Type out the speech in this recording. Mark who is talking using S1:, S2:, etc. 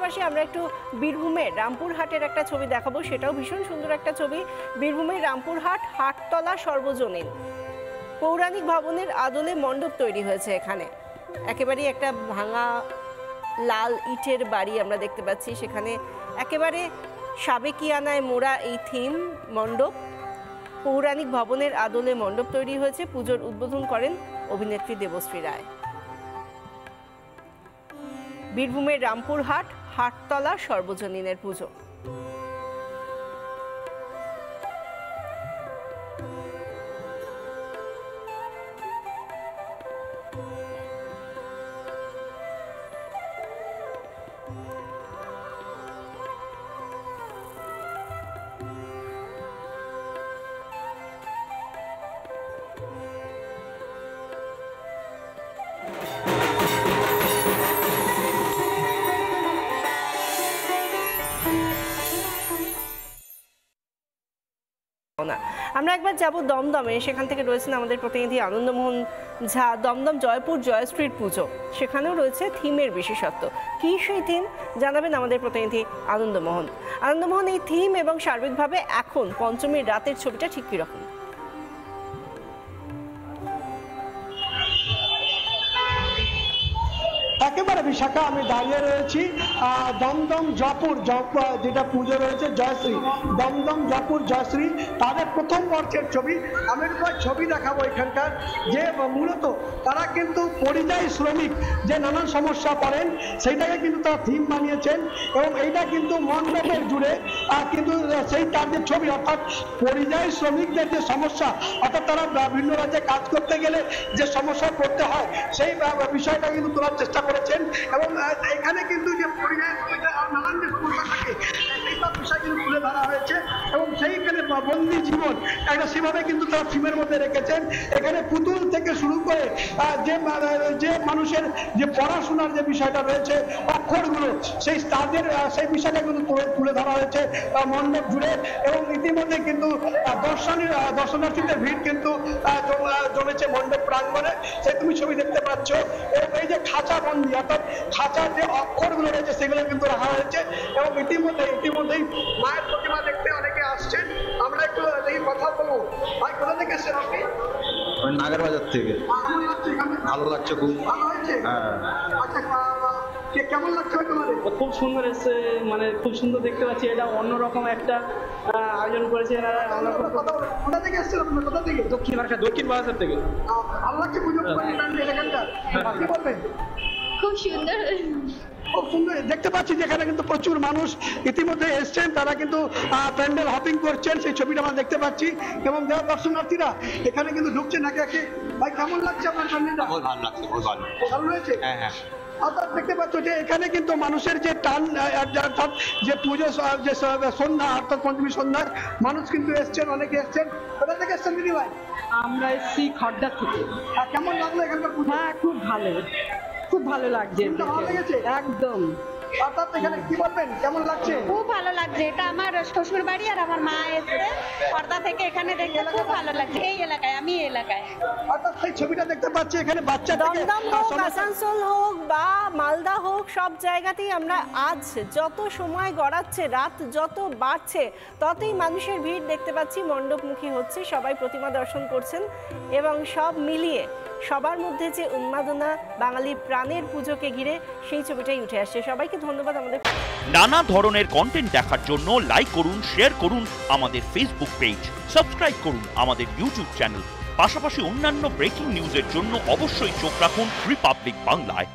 S1: পাশাপাশি আমরা একটু বীরভূমের রামপুরহাটের একটা ছবি দেখাবো, সেটাও ভীষণ সুন্দর একটা ছবি। বীরভূমের রামপুরহাট হাটতলা সর্বজনীন পৌরাণিক ভবনের আদলে মণ্ডপ তৈরি হয়েছে এখানে। একেবারেই একটা ভাঙা লাল ইটের বাড়ি আমরা দেখতে পাচ্ছি, সেখানে একেবারে সাবেকিয়ানায় মোড়া এই থিম মণ্ডপ। পৌরাণিক ভবনের আদলে মণ্ডপ তৈরি হয়েছে। পুজোর উদ্বোধন করেন অভিনেত্রী দেবশ্রী রায়। বীরভূমের রামপুরহাট হাটতলা সর্বজনীনের পুজো। আমরা একবার যাব দমদমে, সেখান থেকে রয়েছেন আমাদের প্রতিনিধি আনন্দমোহন ঝা। দমদম জয়পুর জয়শ্রীর পুজো, সেখানেও রয়েছে থিমের বিশেষত্ব। কি সেই থিম জানাবেন আমাদের প্রতিনিধি আনন্দমোহন। আনন্দমোহন, এই থিম এবং সার্বিকভাবে এখন পঞ্চমীর রাতের ছবিটা ঠিক কিরকম?
S2: একেবারে বিশাখা, আমি দাঁড়িয়ে রয়েছি দমদম জয়পুর যেটা পুজো রয়েছে জয়শ্রী, দমদম জয়পুর জয়শ্রী তাদের প্রথম বর্ষের ছবি। আমি ছবি দেখাবো এখানকার, যে মূলত তারা কিন্তু পরিযায়ী শ্রমিক যে নানান সমস্যা পড়েন সেইটাকে কিন্তু তারা থিম বানিয়েছেন, এবং এইটা কিন্তু মণ্ডপের জুড়ে কিন্তু সেই তাদের ছবি, অর্থাৎ পরিযায়ী শ্রমিকদের যে সমস্যা, অর্থাৎ তারা বিভিন্ন রাজ্যে কাজ করতে গেলে যে সমস্যায় পড়তে হয় সেই বিষয়টা কিন্তু তোলার চেষ্টা করেছেন। এবং এখানে কিন্তু যে পরিযায়ী নানান যে সমস্যা থাকে এইসব বিষয় কিন্তু তুলে ধরা হয়েছে, এবং সেইখানে বন্দি জীবন একটা সেভাবে কিন্তু তারা থিমের মধ্যে রেখেছেন। এখানে পুতুল থেকে শুরু করে যে মানুষের যে পড়াশোনার যে বিষয়টা রয়েছে, অক্ষরগুলো, সেই তাদের সেই বিষয়টা কিন্তু তুলে ধরা হয়েছে মণ্ডপ জুড়ে। এবং ইতিমধ্যে কিন্তু দর্শনার্থীদের ভিড় কিন্তু জমেছে মণ্ডপ প্রাঙ্গণে, সেই তুমি ছবি দেখতে পাচ্ছ। এবং এই যে খাঁচা বন্দি, অর্থাৎ খাঁচার যে অক্ষরগুলো রয়েছে সেগুলো কিন্তু রাখা হয়েছে। এবং ইতিমধ্যেই মায়ের প্রতিমা দেখতে অনেকে আসছেন। আমরা একটু এই কথা বলবো। ভাই, কোথা থেকে এসেছেন আপনি?
S3: নাগেরবাজার থেকে। ভালো লাগছে, খুব
S2: ভালো হয়েছে। আচ্ছা, কেমন লাগছে তোমাদের?
S4: খুব সুন্দর এসছে, মানে খুব সুন্দর দেখতে পাচ্ছি। এটা অন্যরকম একটা আয়োজন করেছে এনারা।
S2: কোথা থেকে এসেছেন আপনারা? কোথা থেকে?
S4: দক্ষিণ বারাসাত থেকে।
S2: ভালো লাগছে পুজো এখানটা? কি বলবেন?
S5: খুব সুন্দর,
S2: খুব সুন্দর দেখতে পাচ্ছি। যেখানে কিন্তু প্রচুর মানুষ ইতিমধ্যে এসছেন, তারা কিন্তু প্যান্ডেল হপিং করছেন, সেই ছবিটা আমরা দেখতে পাচ্ছি। এবং যারা দর্শনার্থীরা এখানে কিন্তু ঢুকছেন একে একে। ভাই, কেমন লাগছে আপনার প্যান্ডেলটা?
S3: ভালো লাগছে, খুব ভালো।
S2: ভালো হয়েছে।
S3: হ্যাঁ।
S2: অর্থাৎ দেখতে পাচ্ছ যে এখানে কিন্তু মানুষের যে টান, অর্থাৎ যে পুজো যে সন্ধ্যা, অর্থাৎ পঞ্চমী সন্ধ্যার মানুষ কিন্তু এসছেন, অনেকে এসছেন। কোথা থেকে এসছেন দিদি ভাই?
S4: আমরা এসছি খড়দা থেকে।
S2: কেমন লাগলো এখানকার পুজো?
S4: হ্যাঁ, খুব ভালো, খুব ভালো লাগছে।
S2: ভালো লেগেছে
S4: একদম।
S2: অর্থাৎ এখানে কি বলবেন, কেমন লাগছে?
S5: খুব ভালো লাগছে। এটা আমার শ্বশুর বাড়ি, আর আমার মা এসছে পর্দা থেকে, এখানে দেখতে খুব ভালো লাগছে। এই এলাকায়, আমি এই এলাকায়।
S2: অর্থাৎ সেই ছবিটা দেখতে পাচ্ছি এখানে বাচ্চা থেকে
S1: দমদম হোক, আসানসোল হোক বা মালদা হোক, সব জায়গাতেই আমরা আজ যত সময় গড়াচ্ছে, রাত যত বাড়ছে, ততই মানুষের ভিড় দেখতে পাচ্ছি, মণ্ডপমুখী হচ্ছে, সবাই প্রতিমা দর্শন করছেন। এবং সব মিলিয়ে সবার মধ্যে যে উন্মাদনা বাঙালির প্রাণের পুজোকে ঘিরে, সেই ছবিটাই উঠে আসছে। সবাইকে ধন্যবাদ। আমাদের
S6: নানা ধরনের কন্টেন্ট দেখার জন্য লাইক করুন, শেয়ার করুন আমাদের ফেসবুক পেজ, সাবস্ক্রাইব করুন আমাদের ইউটিউব চ্যানেল। পাশাপাশি অন্যান্য ব্রেকিং নিউজের জন্য অবশ্যই চোখ রাখুন রিপাবলিক বাংলায়।